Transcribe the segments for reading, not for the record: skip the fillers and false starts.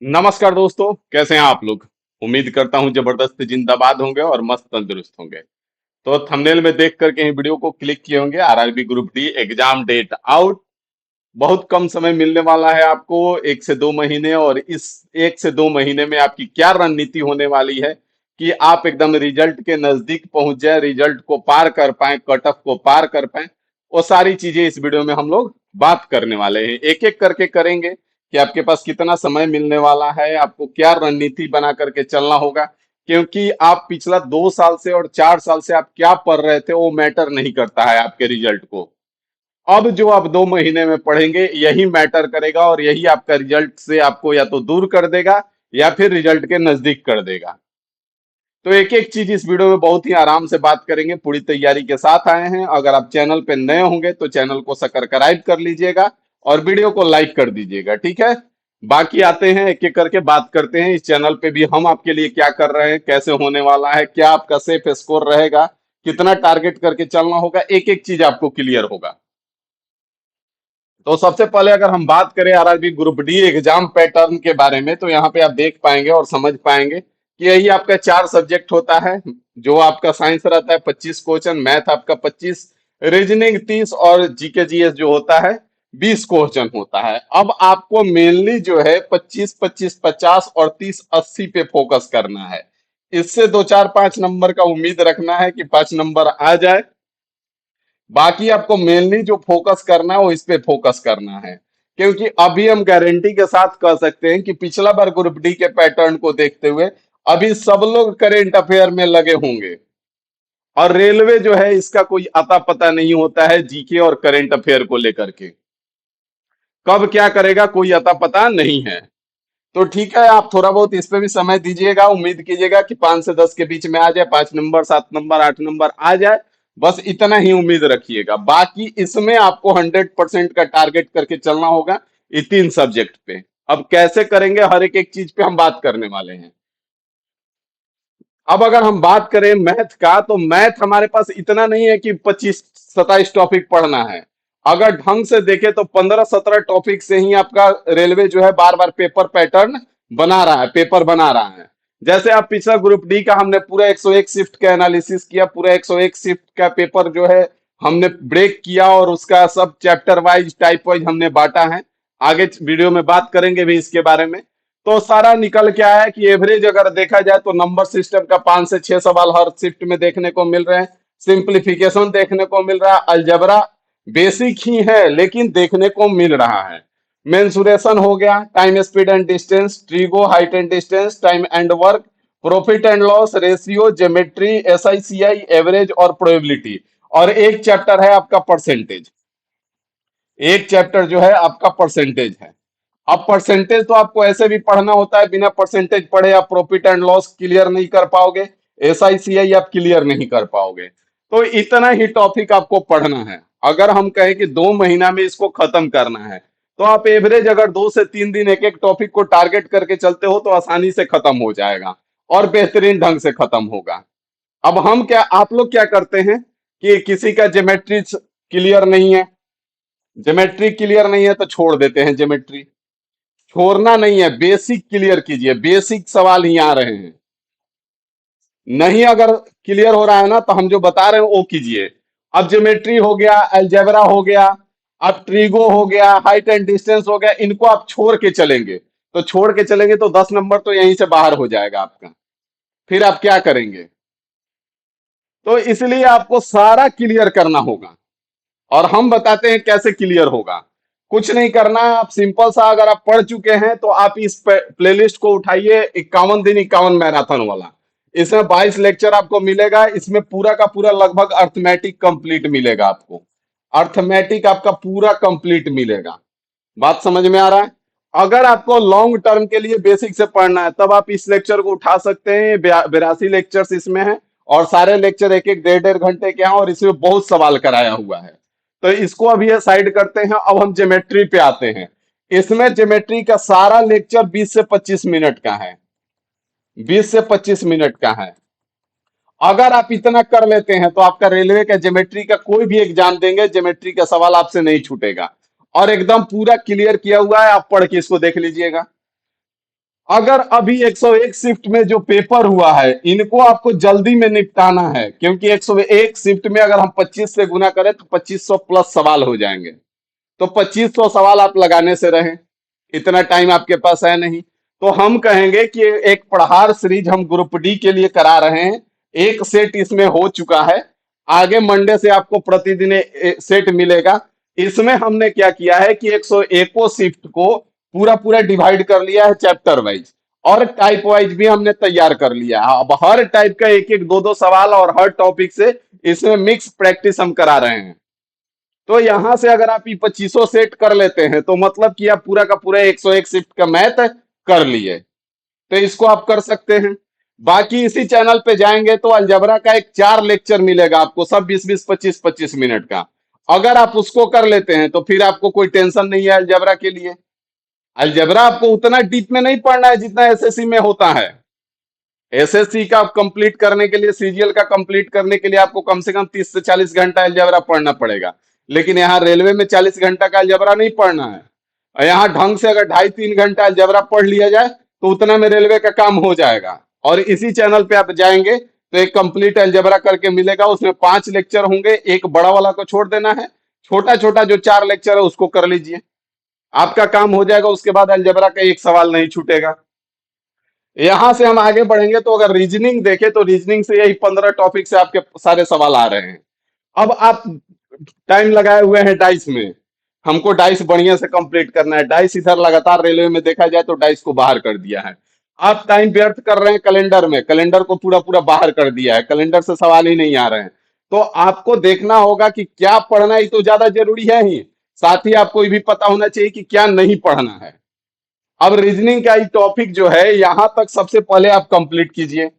नमस्कार दोस्तों, कैसे हैं आप लोग। उम्मीद करता हूं जबरदस्त जिंदाबाद होंगे और मस्त तंदुरुस्त होंगे। तो थंबनेल में देख करके ही वीडियो को क्लिक किए होंगे। RRB group D exam date out. बहुत कम समय मिलने वाला है आपको, 1 से 2 महीने। और इस 1 से 2 महीने में आपकी क्या रणनीति होने वाली है कि आप एकदम रिजल्ट के नजदीक पहुंच जाए, रिजल्ट को पार कर पाए, कट ऑफ को पार कर पाए। वो सारी चीजें इस वीडियो में हम लोग बात करने वाले हैं, एक एक करके करेंगे कि आपके पास कितना समय मिलने वाला है, आपको क्या रणनीति बना करके चलना होगा। क्योंकि आप पिछला 2 साल से और 4 साल से आप क्या पढ़ रहे थे वो मैटर नहीं करता है आपके रिजल्ट को। अब जो आप 2 महीने में पढ़ेंगे यही मैटर करेगा, और यही आपका रिजल्ट से आपको या तो दूर कर देगा या फिर रिजल्ट के नजदीक कर देगा। तो एक एक चीज इस वीडियो में बहुत ही आराम से बात करेंगे, पूरी तैयारी के साथ आए हैं। अगर आप चैनल पे नए होंगे तो चैनल को सब्सक्राइब कर लीजिएगा और वीडियो को लाइक कर दीजिएगा, ठीक है। बाकी आते हैं एक एक करके बात करते हैं, इस चैनल पे भी हम आपके लिए क्या कर रहे हैं, कैसे होने वाला है, क्या आपका सेफ स्कोर रहेगा, कितना टारगेट करके चलना होगा, एक एक चीज आपको क्लियर होगा। तो सबसे पहले अगर हम बात करें RRB group D exam pattern के बारे में, तो यहाँ पे आप देख पाएंगे और समझ पाएंगे कि यही आपका 4 सब्जेक्ट होता है। जो आपका साइंस रहता है 25 क्वेश्चन, मैथ आपका 25, रीजनिंग 30, और जीके जीएस जो होता है 20 क्वेश्चन होता है। अब आपको मेनली जो है 25 25 50 और 30 80 पे फोकस करना है। इससे 2 4 5 नंबर का उम्मीद रखना है कि 5 नंबर आ जाए। बाकी आपको मेनली जो फोकस करना है वो इस पे फोकस करना है। क्योंकि अभी हम गारंटी के साथ कह सकते हैं कि पिछला बार ग्रुप डी के पैटर्न को देखते हुए अभी सब लोग करेंट अफेयर में लगे होंगे। और रेलवे जो है इसका कोई अता पता नहीं होता है जीके और करेंट अफेयर को लेकर के। कब क्या करेगा कोई अता पता नहीं है। तो ठीक है, आप थोड़ा बहुत इस पे भी समय दीजिएगा, उम्मीद कीजिएगा कि 5 से 10 के बीच में आ जाए, 5 नंबर 7 नंबर 8 नंबर आ जाए। बस इतना ही उम्मीद रखिएगा। बाकी इसमें आपको 100% का टारगेट करके चलना होगा ये 3 सब्जेक्ट पे। अब कैसे करेंगे हर एक एक चीज पे हम बात करने वाले हैं। अब अगर हम बात करें मैथ का, तो मैथ हमारे पास इतना नहीं है कि 25 27 टॉपिक पढ़ना है। अगर ढंग से देखें तो 15 17 टॉपिक से ही आपका रेलवे जो है बार बार पेपर पैटर्न बना रहा है, पेपर बना रहा है। जैसे आप पिछला ग्रुप डी का हमने पूरा 101 शिफ्ट का एनालिसिस किया, पूरा 101 शिफ्ट का पेपर जो है हमने ब्रेक किया, और उसका सब चैप्टर वाइज टाइप वाइज हमने बांटा है। आगे वीडियो में बात करेंगे भी इसके बारे में। तो सारा निकल के आया कि एवरेज अगर देखा जाए तो नंबर सिस्टम का 5 से 6 सवाल हर शिफ्ट में देखने को मिल रहे हैं। सिंप्लीफिकेशन देखने को मिल रहा है, अलजबरा बेसिक ही है लेकिन देखने को मिल रहा है। मेंसुरेशन हो गया, time speed and distance, trigo height and distance, time and work, profit and loss ratio, geometry, SI CI, average और प्रोबेबिलिटी। और एक चैप्टर है आपका परसेंटेज। एक चैप्टर जो है आपका परसेंटेज है। अब परसेंटेज तो आपको ऐसे भी पढ़ना होता है, बिना परसेंटेज पढ़े आप प्रॉफिट एंड लॉस क्लियर नहीं कर पाओगे, एसआईसीआई आप क्लियर नहीं कर पाओगे। तो इतना ही टॉपिक आपको पढ़ना है। अगर हम कहें कि 2 महीना में इसको खत्म करना है, तो आप एवरेज अगर 2 से 3 दिन एक एक टॉपिक को टारगेट करके चलते हो तो आसानी से खत्म हो जाएगा और बेहतरीन ढंग से खत्म होगा। अब हम क्या, आप लोग क्या करते हैं कि किसी का ज्योमेट्री क्लियर नहीं है, ज्योमेट्री क्लियर नहीं है तो छोड़ देते हैं ज्योमेट्री। छोड़ना नहीं है, बेसिक क्लियर कीजिए, बेसिक सवाल ही आ रहे हैं। नहीं अगर क्लियर हो रहा है ना तो हम जो बता रहे हैं वो कीजिए। अब ज्योमेट्री हो गया, अलजेब्रा हो गया, अब ट्रिगो हो गया, हाइट एंड डिस्टेंस हो गया, इनको आप छोड़ के चलेंगे। तो छोड़ के चलेंगे तो 10 नंबर तो यहीं से बाहर हो जाएगा आपका। फिर आप क्या करेंगे। तो इसलिए आपको सारा क्लियर करना होगा, और हम बताते हैं कैसे क्लियर होगा। कुछ नहीं करना है, आप सिंपल सा अगर आप पढ़ चुके हैं तो आप इस प्लेलिस्ट को उठाइए, 51 दिन 51 मैराथन वाला। इसमें 22 लेक्चर आपको मिलेगा, इसमें पूरा का पूरा लगभग अर्थमेटिक कंप्लीट मिलेगा आपको। अर्थमेटिक आपका पूरा कंप्लीट मिलेगा। बात समझ में आ रहा है। अगर आपको लॉन्ग टर्म के लिए बेसिक से पढ़ना है तब आप इस लेक्चर को उठा सकते हैं। 82 लेक्चर्स इसमें है, और सारे लेक्चर एक एक 1.5 1.5 घंटे के हैं, और इसमें बहुत सवाल कराया हुआ है। तो इसको अभी साइड करते हैं, अब हम ज्योमेट्री पे आते हैं। इसमें ज्योमेट्री का सारा लेक्चर 20 से 25 मिनट का है, 20 से 25 मिनट का है। अगर आप इतना कर लेते हैं तो आपका रेलवे का ज्योमेट्री का कोई भी एग्जाम देंगे, ज्योमेट्री का सवाल आपसे नहीं छूटेगा। और एकदम पूरा क्लियर किया हुआ है, आप पढ़ के इसको देख लीजिएगा। अगर अभी 101 शिफ्ट में जो पेपर हुआ है इनको आपको जल्दी में निपटाना है, क्योंकि 101 शिफ्ट में अगर हम 25 से गुना करें तो 2500 प्लस सवाल हो जाएंगे। तो 2500 सवाल आप लगाने से रहें, इतना टाइम आपके पास है नहीं। तो हम कहेंगे कि एक पढ़ार सीरीज हम ग्रुप डी के लिए करा रहे हैं। एक सेट इसमें हो चुका है, आगे मंडे से आपको प्रतिदिन सेट मिलेगा। इसमें हमने क्या किया है कि 101 शिफ्ट को पूरा पूरा डिवाइड कर लिया है चैप्टर वाइज, और टाइप वाइज भी हमने तैयार कर लिया है। अब हर टाइप का एक एक दो दो सवाल और हर टॉपिक से इसमें मिक्स प्रैक्टिस हम करा रहे हैं। तो यहां से अगर आप ये 2500 सेट कर लेते हैं तो मतलब कि आप पूरा का पूरा 101 शिफ्ट का मैथ कर लिए। तो इसको आप कर सकते हैं। बाकी इसी चैनल पे जाएंगे तो अलजबरा का एक 4 लेक्चर मिलेगा आपको, सब 20-20 25-25 मिनट का। अगर आप उसको कर लेते हैं तो फिर आपको कोई टेंशन नहीं है अलजबरा के लिए। अलजबरा आपको उतना डीप में नहीं पढ़ना है जितना एसएससी में होता है। एसएससी का कंप्लीट करने के लिए, सीजीएल का कंप्लीट करने के लिए आपको कम से कम 30 से 40 घंटा अलजबरा पढ़ना पड़ेगा। लेकिन यहाँ रेलवे में 40 घंटा का अलजबरा नहीं पढ़ना है। और यहाँ ढंग से अगर 2.5-3 घंटा अलजबरा पढ़ लिया जाए तो उतना में रेलवे का काम हो जाएगा। और इसी चैनल पे आप जाएंगे तो एक कंप्लीट अलजबरा करके मिलेगा, उसमें 5 लेक्चर होंगे, एक बड़ा वाला को छोड़ देना है, छोटा छोटा जो 4 लेक्चर है उसको कर लीजिए, आपका काम हो जाएगा। उसके बाद अलजबरा का एक सवाल नहीं छूटेगा। यहां से हम आगे बढ़ेंगे तो अगर रीजनिंग देखें तो रीजनिंग से यही 15 टॉपिक से आपके सारे सवाल आ रहे हैं। अब आप टाइम लगाए हुए हैं डाइस में, हमको डाइस बढ़िया से कंप्लीट करना है। डाइस इधर लगातार रेलवे में देखा जाए तो डाइस को बाहर कर दिया है। आप टाइम व्यर्थ कर रहे हैं कैलेंडर में, कैलेंडर को पूरा पूरा बाहर कर दिया है, कैलेंडर से सवाल ही नहीं आ रहे हैं। तो आपको देखना होगा कि क्या पढ़ना, ही तो ज्यादा जरूरी है ही, साथ ही आपको ये भी पता होना चाहिए कि क्या नहीं पढ़ना है। अब रीजनिंग का ये टॉपिक जो है यहां तक सबसे पहले आप कंप्लीट कीजिए।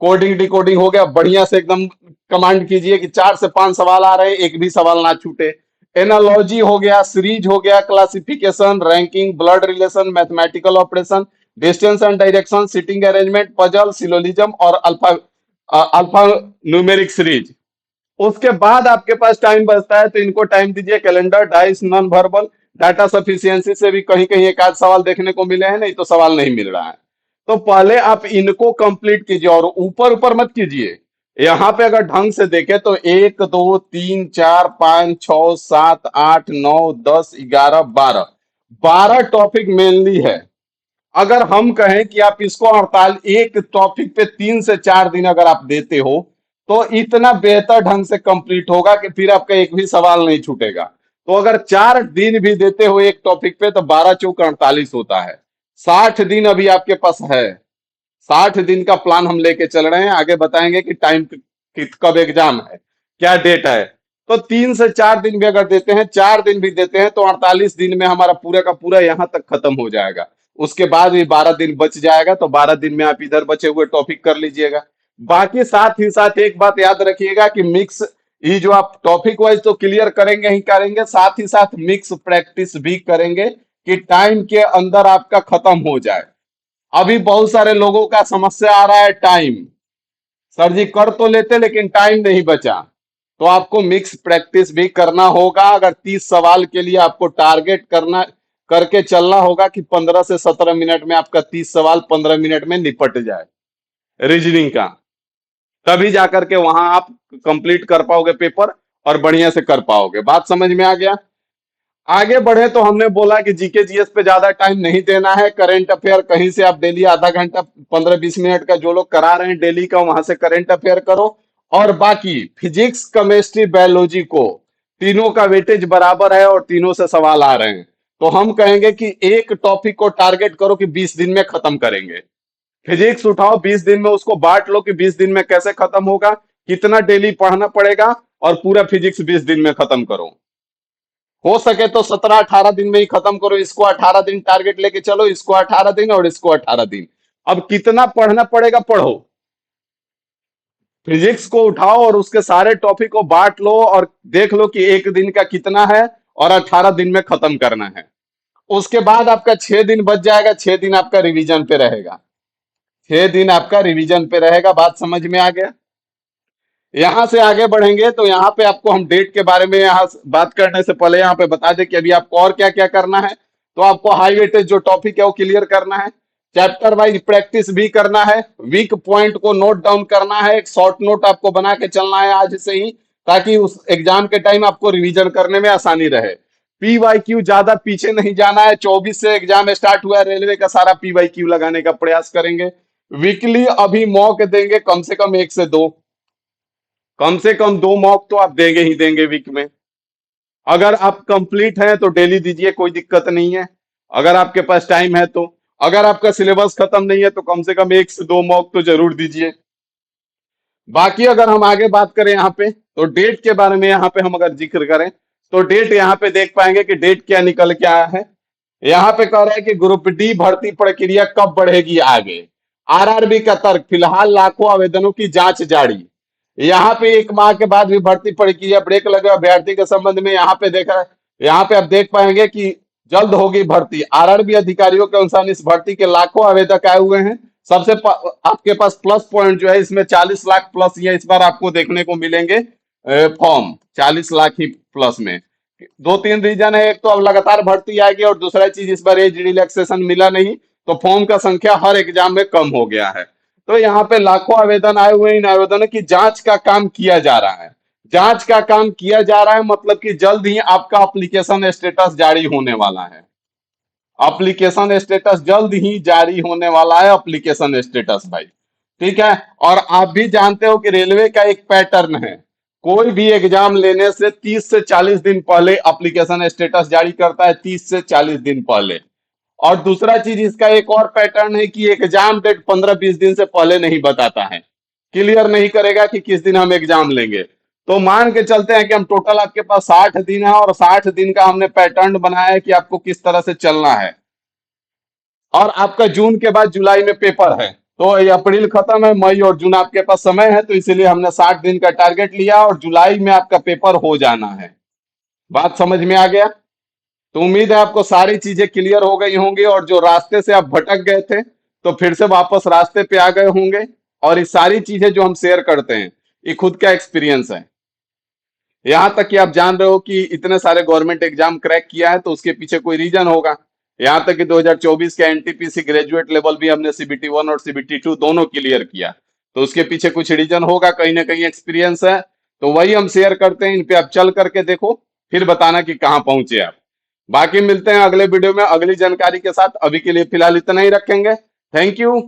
कोडिंग डिकोडिंग हो गया, बढ़िया से एकदम कमांड कीजिए कि 4 से 5 सवाल आ रहे हैं, एक भी सवाल ना छूटे। एनालॉजी हो गया, सीरीज हो गया, classification, ranking, blood relation, mathematical operation, distance and direction, sitting arrangement, puzzle, syllogism और अल्फा अल्फा न्यूमेरिक सीरीज। उसके बाद आपके पास टाइम बचता है तो इनको टाइम दीजिए। Calendar, dice, non verbal, data sufficiency से भी कहीं कहीं एक आध सवाल देखने को मिले हैं, नहीं तो सवाल नहीं मिल रहा है। तो पहले आप इनको कंप्लीट कीजिए और ऊपर ऊपर मत कीजिए। यहाँ पे अगर ढंग से देखें तो 1 2 3 4 5 6 7 8 9 10 11 12 12 टॉपिक मेनली है। अगर हम कहें कि आप इसको 48 एक टॉपिक पे 3 से 4 दिन अगर आप देते हो तो इतना बेहतर ढंग से कंप्लीट होगा कि फिर आपका एक भी सवाल नहीं छूटेगा। तो अगर 4 दिन भी देते हो एक टॉपिक पे तो 12 चौक 48 होता है। 60 दिन अभी आपके पास है। 60 दिन का प्लान हम लेके चल रहे हैं, आगे बताएंगे कि टाइम कब एग्जाम है, क्या डेट है। तो 3 से 4 दिन भी अगर देते हैं, 4 दिन भी देते हैं तो 48 दिन में हमारा पूरा का पूरा यहाँ तक खत्म हो जाएगा। उसके बाद भी 12 दिन बच जाएगा, तो 12 दिन में आप इधर बचे हुए टॉपिक कर लीजिएगा। बाकी साथ ही साथ एक बात याद रखिएगा कि मिक्स, ये जो आप टॉपिक वाइज तो क्लियर करेंगे ही करेंगे, साथ ही साथ मिक्स प्रैक्टिस भी करेंगे कि टाइम के अंदर आपका खत्म हो जाए। अभी बहुत सारे लोगों का समस्या आ रहा है टाइम, सर जी कर तो लेते लेकिन टाइम नहीं बचा। तो आपको मिक्स प्रैक्टिस भी करना होगा। अगर 30 सवाल के लिए आपको टारगेट करना करके चलना होगा कि 15 से 17 मिनट में आपका 30 सवाल 15 मिनट में निपट जाए रीजनिंग का, तभी जाकर के वहां आप कंप्लीट कर पाओगे पेपर और बढ़िया से कर पाओगे। बात समझ में आ गया। आगे बढ़े तो हमने बोला कि जीके जीएस पे ज्यादा टाइम नहीं देना है। करंट अफेयर कहीं से आप डेली आधा घंटा 15-20 मिनट का जो लोग करा रहे हैं डेली का, वहां से करंट अफेयर करो। और बाकी फिजिक्स, केमिस्ट्री, बायोलॉजी को तीनों का वेटेज बराबर है और तीनों से सवाल आ रहे हैं। तो हम कहेंगे कि एक टॉपिक को टारगेट करो कि 20 दिन में खत्म करेंगे। फिजिक्स उठाओ, 20 दिन में उसको बांट लो कि 20 दिन में कैसे खत्म होगा, कितना डेली पढ़ना पड़ेगा, और पूरा फिजिक्स 20 दिन में खत्म करो। हो सके तो 17-18 दिन में ही खत्म करो। इसको 18 दिन टारगेट लेके चलो, इसको 18 दिन और इसको 18 दिन। अब कितना पढ़ना पड़ेगा पढ़ो, फिजिक्स को उठाओ और उसके सारे टॉपिक को बांट लो और देख लो कि एक दिन का कितना है और 18 दिन में खत्म करना है। उसके बाद आपका 6 दिन बच जाएगा, 6 दिन आपका रिवीजन पे रहेगा। 6 दिन आपका रिवीजन पे रहेगा। बात समझ में आ गया। यहां से आगे बढ़ेंगे तो यहाँ पे आपको हम डेट के बारे में, यहाँ बात करने से पहले यहाँ पे बता दें कि अभी आपको और क्या क्या करना है। तो आपको हाई वेटेज जो टॉपिक है वो क्लियर करना है। चैप्टर वाइज प्रैक्टिस भी करना है, वीक पॉइंट को नोट डाउन करना है, एक शॉर्ट नोट आपको बना के चलना है आज से ही, ताकि उस एग्जाम के टाइम आपको रिवीजन करने में आसानी रहे। पीवाईक्यू ज्यादा पीछे नहीं जाना है, 24 से एग्जाम स्टार्ट हुआ है, रेलवे का सारा पीवाईक्यू लगाने का प्रयास करेंगे। वीकली अभी मॉक देंगे कम से कम एक से दो, कम से कम दो मॉक तो आप देंगे ही देंगे वीक में। अगर आप कंप्लीट हैं तो डेली दीजिए, कोई दिक्कत नहीं है, अगर आपके पास टाइम है तो। अगर आपका सिलेबस खत्म नहीं है तो कम से कम एक से दो मॉक तो जरूर दीजिए। बाकी अगर हम आगे बात करें यहाँ पे, तो डेट के बारे में यहाँ पे हम अगर जिक्र करें, तो डेट यहाँ पे देख पाएंगे कि डेट क्या निकल के आया है। यहाँ पे कह रहा है कि ग्रुप डी भर्ती प्रक्रिया कब बढ़ेगी आगे। आरआरबी का तर्क, फिलहाल लाखों आवेदनों की जांच जारी। यहाँ पे एक माह के बाद भी भर्ती प्रक्रिया ब्रेक लगे अभ्यर्थी के संबंध में यहाँ पे देखा, यहाँ पे आप देख पाएंगे कि जल्द होगी भर्ती। आरआरबी अधिकारियों के अनुसार इस भर्ती के लाखों आवेदक आए हुए हैं। आपके पास प्लस पॉइंट जो है इसमें 40 लाख प्लस ये इस बार आपको देखने को मिलेंगे फॉर्म 40 लाख ही प्लस में। दो तीन रीजन है, एक तो अब लगातार भर्ती आएगी और दूसरा चीज इस बार एज रिलैक्सेशन मिला नहीं, तो फॉर्म का संख्या हर एग्जाम में कम हो गया है। तो यहाँ पे लाखों आवेदन आए हुए हैं, इन आवेदनों की जांच का काम किया जा रहा है। जांच का काम किया जा रहा है मतलब कि जल्द ही आपका एप्लीकेशन स्टेटस जारी होने वाला है। एप्लीकेशन स्टेटस जल्द ही जारी होने वाला है, एप्लीकेशन स्टेटस भाई, ठीक है। और आप भी जानते हो कि रेलवे का एक पैटर्न है, कोई भी एग्जाम लेने से 30 से 40 दिन पहले एप्लीकेशन स्टेटस जारी करता है, 30 से 40 दिन पहले। और दूसरा चीज इसका एक और पैटर्न है कि एग्जाम डेट 15-20 दिन से पहले नहीं बताता है, क्लियर नहीं करेगा कि किस दिन हम एग्जाम लेंगे। तो मान के चलते हैं कि हम टोटल आपके पास 60 दिन है और 60 दिन का हमने पैटर्न बनाया है कि आपको किस तरह से चलना है। और आपका जून के बाद जुलाई में पेपर है, तो ये अप्रैल खत्म है, मई और जून आपके पास समय है, तो इसीलिए हमने 60 दिन का टारगेट लिया और जुलाई में आपका पेपर हो जाना है। बात समझ में आ गया? तो उम्मीद है आपको सारी चीजें क्लियर हो गई होंगी, और जो रास्ते से आप भटक गए थे तो फिर से वापस रास्ते पे आ गए होंगे। और ये सारी चीजें जो हम शेयर करते हैं ये खुद का एक्सपीरियंस है। यहाँ तक कि आप जान रहे हो कि इतने सारे गवर्नमेंट एग्जाम क्रैक किया है तो उसके पीछे कोई रीजन होगा। यहाँ तक कि 2024 का एनटीपीसी ग्रेजुएट लेवल भी हमने सीबीटी 1 और सीबीटी 2 दोनों क्लियर किया, तो उसके पीछे कुछ रीजन होगा, कहीं ना कहीं एक्सपीरियंस है। तो वही हम शेयर करते हैं, इन पे आप चल करके देखो, फिर बताना कि कहाँ पहुंचे आप। बाकी मिलते हैं अगले वीडियो में अगली जानकारी के साथ, अभी के लिए फिलहाल इतना ही रखेंगे। Thank you.